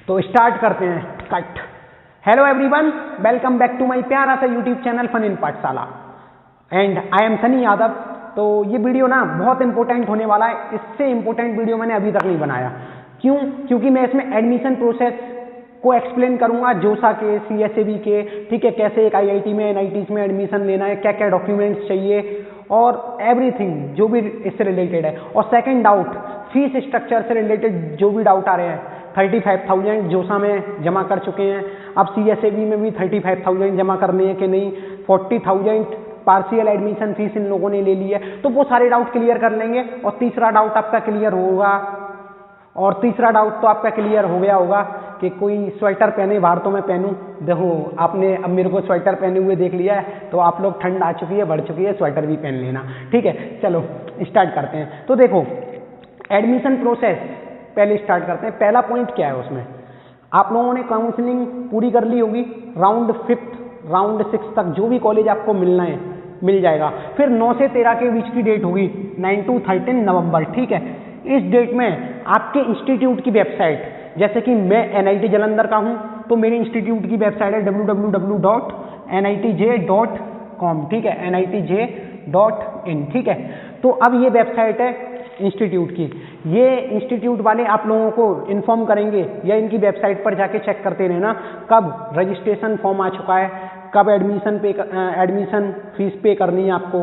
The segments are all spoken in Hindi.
तो स्टार्ट करते हैं। Cut. Hello everyone, welcome back to my प्यारा सा YouTube channel fun in Pathshala and I am Sunny Yadav. तो ये वीडियो ना बहुत इंपॉर्टेंट होने वाला है। इससे इंपॉर्टेंट वीडियो मैंने अभी तक नहीं बनाया। क्यों? क्योंकि मैं इसमें एडमिशन प्रोसेस को एक्सप्लेन करूंगा, जोसा के, CSAB के, ठीक है, कैसे एक IIT में NITs में एडमिशन लेना है, क्या क्या डॉक्यूमेंट्स चाहिए और एवरीथिंग जो भी इससे रिलेटेड है। और सेकंड डाउट, फीस स्ट्रक्चर से रिलेटेड जो भी डाउट आ रहे हैं। 35,000 जोसा में जमा कर चुके हैं, अब CSAB में भी 35,000 जमा करने हैं कि नहीं, 40,000 पार्शियल एडमिशन फीस इन लोगों ने ले ली है। तो वो सारे डाउट क्लियर कर लेंगे। और तीसरा डाउट आपका क्लियर होगा, और तीसरा डाउट तो आपका क्लियर हो गया होगा कि कोई स्वेटर पहने बाहर तो मैं पहनूं। देखो, आपने अब मेरे को स्वेटर पहने हुए देख लिया है, तो आप लोग ठंड आ चुकी है, बढ़ चुकी है, स्वेटर भी पहन लेना, ठीक है। चलो स्टार्ट करते हैं। तो देखो, एडमिशन प्रोसेस पहले स्टार्ट करते हैं। पहला पॉइंट क्या है उसमें, आप लोगों ने काउंसलिंग पूरी कर ली होगी। राउंड 5 राउंड 6 तक जो भी कॉलेज आपको मिलना है मिल जाएगा। फिर 9 से 13 के बीच की डेट होगी, 9 to 13 नवंबर, ठीक है। इस डेट में आपके इंस्टीट्यूट की वेबसाइट, जैसे कि मैं NIT जालंधर का हूं, तो मेरे इंस्टीट्यूट की वेबसाइट है www.nitj.com, ठीक है, nitj.in, ठीक है। तो अब ये वेबसाइट है इंस्टीट्यूट की। ये इंस्टीट्यूट वाले आप लोगों को इन्फॉर्म करेंगे, या इनकी वेबसाइट पर जाके चेक करते रहना कब रजिस्ट्रेशन फॉर्म आ चुका है, कब एडमिशन फीस पे करनी है आपको।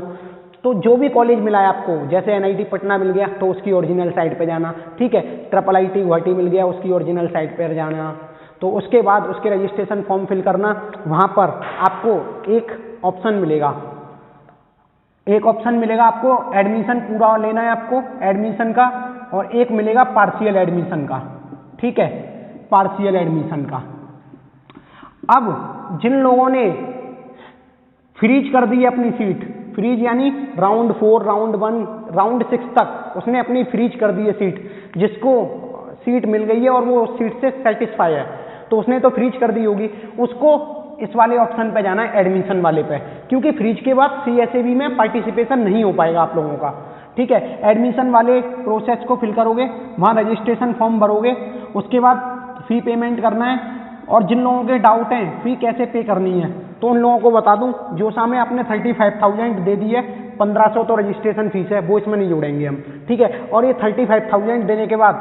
तो जो भी कॉलेज मिला है आपको, जैसे NIT पटना मिल गया तो उसकी ओरिजिनल साइट पे जाना, ठीक है। IIIT गुवाहाटी मिल गया, उसकी ओरिजिनल साइट पर जाना। तो उसके बाद उसके रजिस्ट्रेशन फॉर्म फिल करना। वहाँ पर आपको एक ऑप्शन मिलेगा, आपको एडमिशन पूरा लेना है आपको एडमिशन का, और एक मिलेगा पार्शियल एडमिशन का, ठीक है, पार्शियल एडमिशन का। अब जिन लोगों ने फ्रीज कर दी है अपनी सीट, फ्रीज यानी राउंड 4 राउंड 1 राउंड 6 तक उसने अपनी फ्रीज कर दी है सीट, जिसको सीट मिल गई है और वो सीट से सेटिस्फाई है, तो उसने तो फ्रीज कर दी होगी, उसको इस वाले ऑप्शन पे जाना है, एडमिशन वाले पे। क्योंकि फ्रीज के बाद CSAB में पार्टिसिपेशन नहीं हो पाएगा आप लोगों का, ठीक है। एडमिशन वाले प्रोसेस को फिल करोगे, वहाँ रजिस्ट्रेशन फॉर्म भरोगे, उसके बाद फी पेमेंट करना है। और जिन लोगों के डाउट हैं फी कैसे पे करनी है, तो उन लोगों को बता दूं, जोसा में आपने 35,000 दे दी है, 1500 तो रजिस्ट्रेशन फीस है, वो इसमें नहीं जोड़ेंगे हम, ठीक है। और ये 35,000 देने के बाद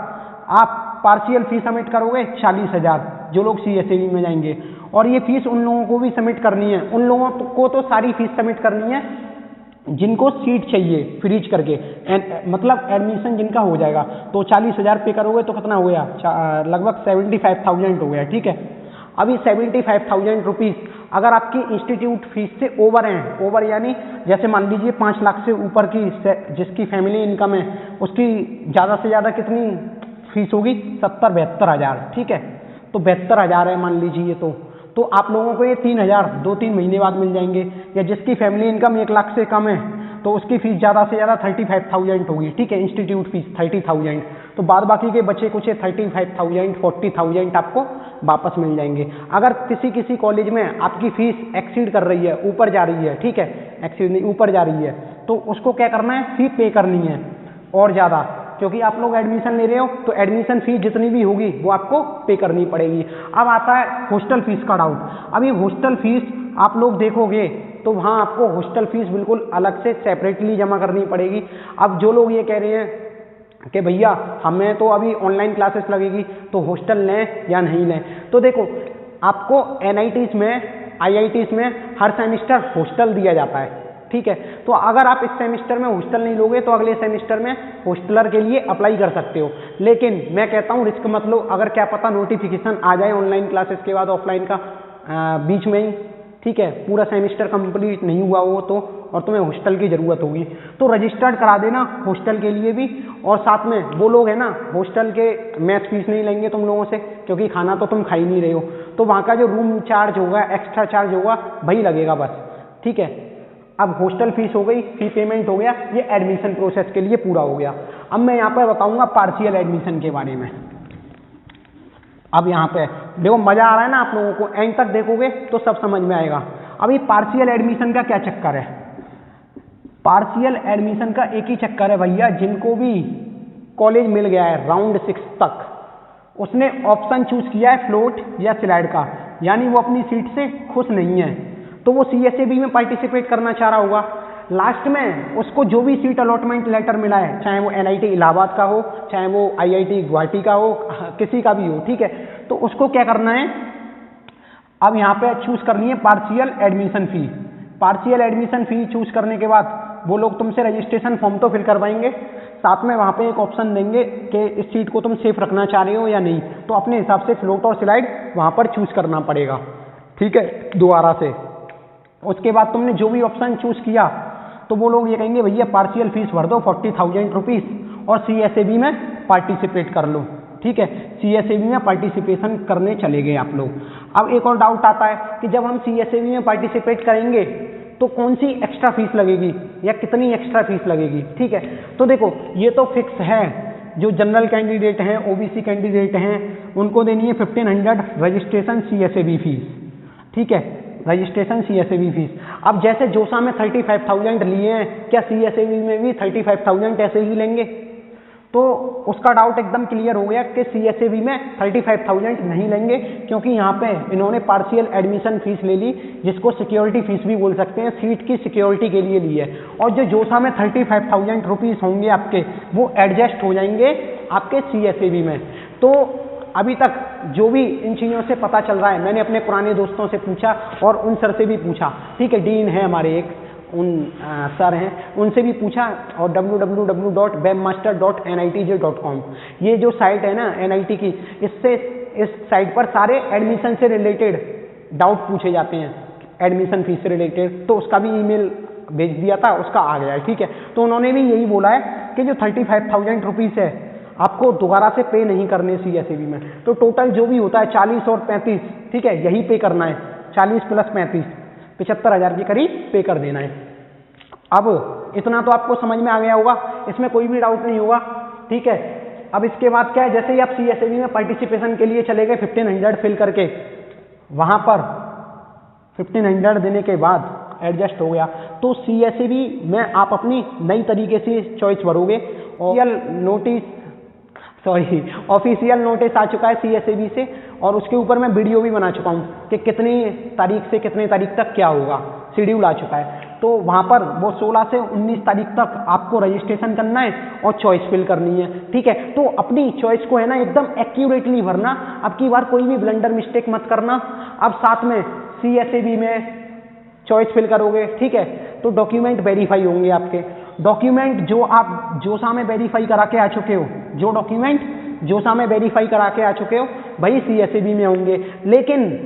आप पार्शियल फीस सबमिट करोगे 40,000, जो लोग CSAB में जाएंगे। और ये फीस उन लोगों को भी सबमिट करनी है, उन लोगों को तो सारी फीस सबमिट करनी है जिनको सीट चाहिए फ्रीज करके, मतलब एडमिशन जिनका हो जाएगा। तो 40,000 पे करोगे तो कितना हो गया, लगभग 75,000 हो गया, ठीक है। अभी 75,000 रुपीज़ अगर आपकी इंस्टीट्यूट फीस से ओवर हैं, ओवर यानी जैसे मान लीजिए 5 लाख से ऊपर की जिसकी फैमिली इनकम है, उसकी ज़्यादा से ज़्यादा कितनी फीस होगी, 70-72 हज़ार, ठीक है। तो 72 हज़ार है मान लीजिए, तो आप लोगों को ये 3,000 2-3 महीने बाद मिल जाएंगे। या जिसकी फैमिली इनकम 1 लाख से कम है, तो उसकी फीस ज़्यादा से ज़्यादा 35,000 होगी, ठीक है, इंस्टीट्यूट फीस 30,000। तो बाद बाकी के बचे कुछ 35,000 40,000 आपको वापस मिल जाएंगे। अगर किसी कॉलेज में आपकी फीस एक्सीड कर रही है, ऊपर जा रही है, ठीक है, एक्सीड नहीं ऊपर जा रही है, तो उसको क्या करना है, फी पे करनी है और ज़्यादा, क्योंकि आप लोग एडमिशन ले रहे हो, तो एडमिशन फीस जितनी भी होगी वो आपको पे करनी पड़ेगी। अब आता है हॉस्टल फीस का डाउट। अभी हॉस्टल फीस आप लोग देखोगे तो वहाँ आपको हॉस्टल फीस बिल्कुल अलग से सेपरेटली जमा करनी पड़ेगी। अब जो लोग ये कह रहे हैं कि भैया हमें तो अभी ऑनलाइन क्लासेस लगेगी, तो हॉस्टल लें या नहीं लें, तो देखो, आपको NITs में IITs में हर सेमिस्टर हॉस्टल दिया जाता है, ठीक है। तो अगर आप इस सेमिस्टर में हॉस्टल नहीं लोगे तो अगले सेमिस्टर में हॉस्टलर के लिए अप्लाई कर सकते हो। लेकिन मैं कहता हूँ रिस्क मत लो, अगर क्या पता नोटिफिकेशन आ जाए ऑनलाइन क्लासेस के बाद ऑफलाइन का बीच में ही, ठीक है, पूरा सेमिस्टर कंप्लीट नहीं हुआ हो तो, और तुम्हें हॉस्टल की ज़रूरत होगी, तो रजिस्टर्ड करा देना हॉस्टल के लिए भी। और साथ में वो लोग है ना, हॉस्टल के मेस फीस नहीं लेंगे तुम लोगों से, क्योंकि खाना तो तुम खा ही नहीं रहे हो, तो वहाँ का जो रूम चार्ज होगा, एक्स्ट्रा चार्ज होगा, वही लगेगा बस, ठीक है। अब हॉस्टल फीस हो गई, फी पेमेंट हो गया, ये एडमिशन प्रोसेस के लिए पूरा हो गया। अब मैं यहाँ पर बताऊंगा पार्शियल एडमिशन के बारे में। अब यहाँ पे देखो, मजा आ रहा है ना आप लोगों को, एंड तक देखोगे तो सब समझ में आएगा। अभी पार्शियल एडमिशन का क्या चक्कर है, पार्शियल एडमिशन का एक ही चक्कर है भैया, जिनको भी कॉलेज मिल गया है राउंड 6 तक, उसने ऑप्शन चूज किया है फ्लोट या स्लाइड का, यानी वो अपनी सीट से खुश नहीं है, तो वो CSAB में पार्टिसिपेट करना चाह रहा होगा। लास्ट में उसको जो भी सीट अलॉटमेंट लेटर मिला है, चाहे वो NIT इलाहाबाद का हो, चाहे वो IIT गुवाहाटी का हो, किसी का भी हो, ठीक है, तो उसको क्या करना है, अब यहाँ पे चूज करनी है partial admission fee. Partial admission fee choose करने के बाद वो लोग तुमसे रजिस्ट्रेशन फॉर्म तो फिल करवाएंगे, साथ में वहाँ पे एक ऑप्शन देंगे कि इस सीट को तुम सेफ रखना चाह रहे हो या नहीं, तो अपने हिसाब से फ्लोट और स्लाइड वहाँ पर चूज करना पड़ेगा, ठीक है, दोबारा से। उसके बाद तुमने जो भी ऑप्शन चूज किया तो वो लोग ये कहेंगे भैया पार्शियल फीस भर दो 40,000 रुपीज़ और CSAB में पार्टिसिपेट कर लो, ठीक है, CSAB में पार्टिसिपेशन करने चले गए आप लोग। अब एक और डाउट आता है कि जब हम CSAB में पार्टिसिपेट करेंगे तो कौन सी एक्स्ट्रा फीस लगेगी या कितनी एक्स्ट्रा फीस लगेगी, ठीक है। तो देखो ये तो फिक्स है, जो जनरल कैंडिडेट हैं, OBC कैंडिडेट हैं, उनको देनी है 1500 रजिस्ट्रेशन CSAB फीस, ठीक है, रजिस्ट्रेशन CSAB फीस। अब जैसे जोसा में 35,000 लिए हैं, क्या CSAB में भी 35,000 ऐसे ही लेंगे? तो उसका डाउट एकदम क्लियर हो गया कि CSAB में 35,000 नहीं लेंगे, क्योंकि यहाँ पे इन्होंने पार्शियल एडमिशन फीस ले ली, जिसको सिक्योरिटी फीस भी बोल सकते हैं, सीट की सिक्योरिटी के लिए ली है। और जो जोसा में 35,000 रुपीज़ होंगे आपके, वो एडजस्ट हो जाएंगे आपके CSAB में। तो अभी तक जो भी इन चीज़ों से पता चल रहा है, मैंने अपने पुराने दोस्तों से पूछा और उन सर से भी पूछा, ठीक है, डीन है हमारे एक, उन सर हैं, उनसे भी पूछा, और www.webmaster.nitj.com ये जो साइट है ना NIT की, इससे इस साइट पर सारे एडमिशन से रिलेटेड डाउट पूछे जाते हैं, एडमिशन फीस से रिलेटेड। तो उसका भी ईमेल भेज दिया था, उसका आ गया है, ठीक है। तो उन्होंने भी यही बोला है कि जो 35,000 रुपीज़ है आपको दोबारा से पे नहीं करने CSAB में, तो टोटल जो भी होता है 40 और 35, ठीक है, यही पे करना है, 40 प्लस 35, 75,000 के करीब पे कर देना है। अब इतना तो आपको समझ में आ गया होगा, इसमें कोई भी डाउट नहीं होगा, ठीक है। अब इसके बाद क्या है, जैसे ही आप CSAB में पार्टिसिपेशन के लिए चले गए 1500 फिल करके, वहाँ पर 1500 देने के बाद एडजस्ट हो गया, तो CSAB में आप अपनी नई तरीके से चॉइस भरोगे। ऑफिशियल नोटिस आ चुका है CSAB से, और उसके ऊपर मैं वीडियो भी बना चुका हूँ कि कितनी तारीख से कितने तारीख तक क्या होगा, शेड्यूल आ चुका है। तो वहाँ पर वो 16 से 19 तारीख तक आपको रजिस्ट्रेशन करना है और चॉइस फिल करनी है, ठीक है। तो अपनी चॉइस को है ना एकदम एक्यूरेटली भरना, अब की बार कोई भी ब्लंडर मिस्टेक मत करना। अब साथ में CSAB में चॉइस फिल करोगे, ठीक है, तो डॉक्यूमेंट वेरीफाई होंगे आपके। डॉक्यूमेंट जो आप जोसा में वेरीफाई करा के आ चुके हो, जो डॉक्यूमेंट जोसा में वेरीफाई करा के आ चुके हो वही CSAB में होंगे। लेकिन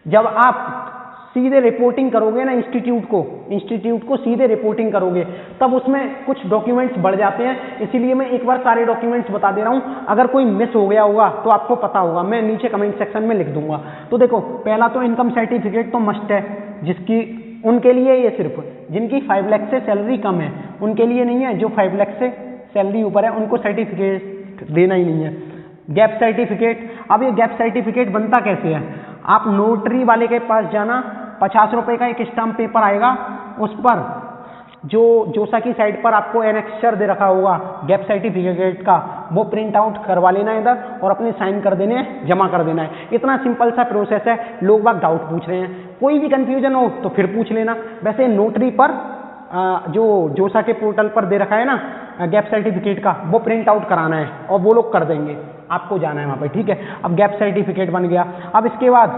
जब आप सीधे रिपोर्टिंग करोगे ना इंस्टीट्यूट को सीधे रिपोर्टिंग करोगे, तब उसमें कुछ डॉक्यूमेंट्स बढ़ जाते हैं, इसीलिए मैं एक बार सारे डॉक्यूमेंट्स बता दे रहा हूं। अगर कोई मिस हो गया होगा तो आपको पता होगा, मैं नीचे कमेंट सेक्शन में लिख दूंगा। तो देखो, पहला तो इनकम सर्टिफिकेट तो मस्ट है, जिसकी उनके लिए ये सिर्फ जिनकी 5 लाख से सैलरी कम है उनके लिए नहीं है, जो 5 लाख से सैलरी ऊपर है उनको सर्टिफिकेट देना ही नहीं है। गैप सर्टिफिकेट, अब ये गैप सर्टिफिकेट बनता कैसे है, आप नोटरी वाले के पास जाना, 50 रुपये का एक स्टाम्प पेपर आएगा, उस पर जो जोसा की साइड पर आपको एनेक्सचर दे रखा होगा गैप सर्टिफिकेट का, वो प्रिंट आउट करवा लेना है इधर और अपने साइन कर देने हैं, जमा कर देना है। इतना सिंपल सा प्रोसेस है। लोग बाग डाउट पूछ रहे हैं, कोई भी कंफ्यूजन हो तो फिर पूछ लेना। वैसे नोटरी पर जो जोसा के पोर्टल पर दे रखा है ना गैप सर्टिफिकेट का, वो प्रिंट आउट कराना है और वो लोग कर देंगे, आपको जाना है वहाँ पर, ठीक है। अब गैप सर्टिफिकेट बन गया। अब इसके बाद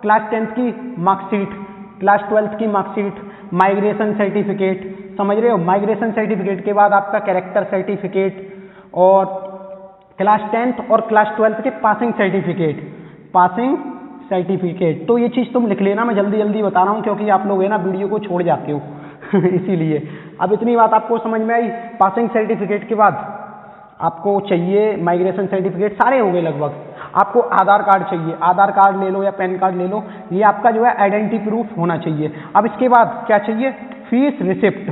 क्लास 10th की मार्कशीट, क्लास 12th की मार्कशीट, माइग्रेशन सर्टिफिकेट, समझ रहे हो। माइग्रेशन सर्टिफिकेट के बाद आपका कैरेक्टर सर्टिफिकेट और क्लास 10th और क्लास 12th के पासिंग सर्टिफिकेट। तो ये चीज़ तुम लिख लेना, मैं जल्दी जल्दी बता रहा हूँ क्योंकि आप लोग है ना वीडियो को छोड़ जाते हो इसीलिए। अब इतनी बात आपको समझ में आई। पासिंग सर्टिफिकेट के बाद आपको चाहिए माइग्रेशन सर्टिफिकेट, सारे हो गए लगभग। आपको आधार कार्ड चाहिए, आधार कार्ड ले लो या पैन कार्ड ले लो, ये आपका जो है आइडेंटिटी प्रूफ होना चाहिए। अब इसके बाद क्या चाहिए, फीस रिसिप्ट।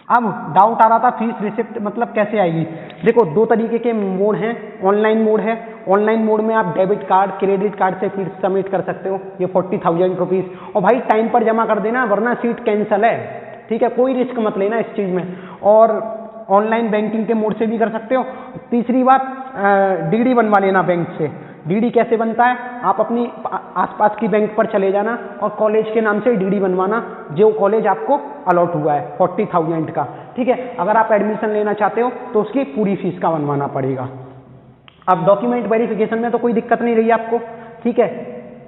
अब डाउट आ रहा था फीस रिसिप्ट मतलब कैसे आएगी। देखो, दो तरीके के मोड हैं। ऑनलाइन मोड है, ऑनलाइन मोड में आप डेबिट कार्ड क्रेडिट कार्ड से फीस सबमिट कर सकते हो, ये 40,000 रुपीज़। और भाई टाइम पर जमा कर देना वरना सीट कैंसिल है, ठीक है, कोई रिस्क मत लेना इस चीज़ में। और ऑनलाइन बैंकिंग के मोड से भी कर सकते हो। तीसरी बात, डीडी बनवा लेना बैंक से। डीडी कैसे बनता है, आप अपनी आसपास की बैंक पर चले जाना और कॉलेज के नाम से डीडी बनवाना, जो कॉलेज आपको अलॉट हुआ है 40,000 का, ठीक है। अगर आप एडमिशन लेना चाहते हो तो उसकी पूरी फीस का बनवाना पड़ेगा। अब डॉक्यूमेंट वेरिफिकेशन में तो कोई दिक्कत नहीं रही आपको, ठीक है।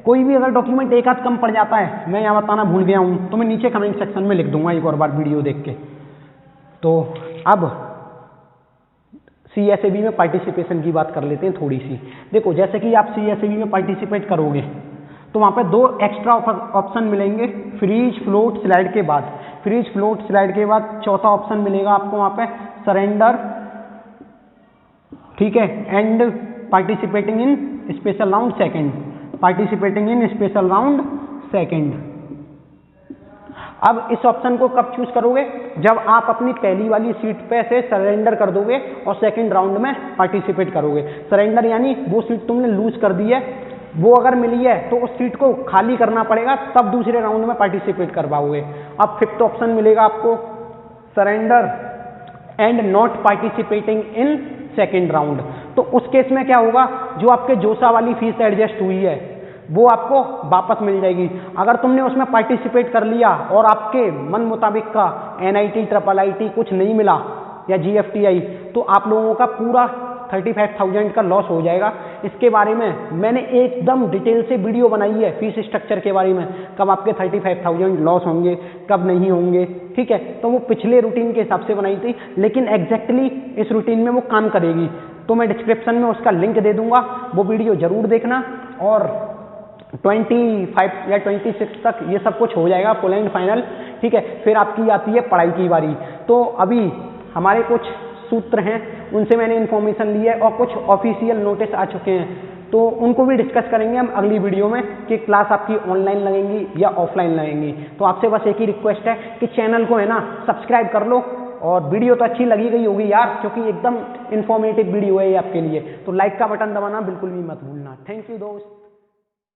कोई भी अगर डॉक्यूमेंट एक आध कम पड़ जाता है, मैं यहाँ बताना भूल गया हूँ तो मैं नीचे कमेंट सेक्शन में लिख दूंगा एक और बार वीडियो देख के। तो अब CSAB में पार्टिसिपेशन की बात कर लेते हैं थोड़ी सी। देखो जैसे कि आप CSAB में पार्टिसिपेट करोगे तो वहाँ पे 2 एक्स्ट्रा ऑप्शन मिलेंगे फ्रीज फ्लोट स्लाइड के बाद। फ्रीज फ्लोट स्लाइड के बाद चौथा ऑप्शन मिलेगा आपको वहाँ पे सरेंडर, ठीक है, and participating in special round second, participating in special round second. अब इस ऑप्शन को कब चूज करोगे, जब आप अपनी पहली वाली सीट पे से सरेंडर कर दोगे और सेकंड राउंड में पार्टिसिपेट करोगे। सरेंडर यानी वो सीट तुमने लूज कर दी है, वो अगर मिली है तो उस सीट को खाली करना पड़ेगा, तब दूसरे राउंड में पार्टिसिपेट कर पाओगे। अब 5th ऑप्शन मिलेगा आपको surrender and not participating in second round. तो उस केस में क्या होगा, जो आपके जोसा वाली फीस एडजस्ट हुई है वो आपको वापस मिल जाएगी। अगर तुमने उसमें पार्टिसिपेट कर लिया और आपके मन मुताबिक का NIT IIIT कुछ नहीं मिला या GFTI, तो आप लोगों का पूरा 35,000 का लॉस हो जाएगा। इसके बारे में मैंने एकदम डिटेल से वीडियो बनाई है फीस स्ट्रक्चर के बारे में, कब आपके 35,000 लॉस होंगे कब नहीं होंगे, ठीक है। तो वो पिछले रूटीन के हिसाब से बनाई थी, लेकिन एग्जैक्टली इस रूटीन में वो काम करेगी। तो मैं डिस्क्रिप्शन में उसका लिंक दे दूंगा, वो वीडियो जरूर देखना। और 25 या 26 तक ये सब कुछ हो जाएगा फुल एंड फाइनल, ठीक है। फिर आपकी आती है पढ़ाई की बारी। तो अभी हमारे कुछ सूत्र हैं, उनसे मैंने इन्फॉर्मेशन ली है और कुछ ऑफिशियल नोटिस आ चुके हैं, तो उनको भी डिस्कस करेंगे हम अगली वीडियो में कि क्लास आपकी ऑनलाइन लगेंगी या ऑफलाइन लगेंगी। तो आपसे बस एक ही रिक्वेस्ट है कि चैनल को है ना सब्सक्राइब कर लो, और वीडियो तो अच्छी लगी गई होगी यार, क्योंकि एकदम इन्फॉर्मेटिव वीडियो है ये आपके लिए। तो लाइक का बटन दबाना बिल्कुल भी मत भूलना। थैंक यू दोस्त।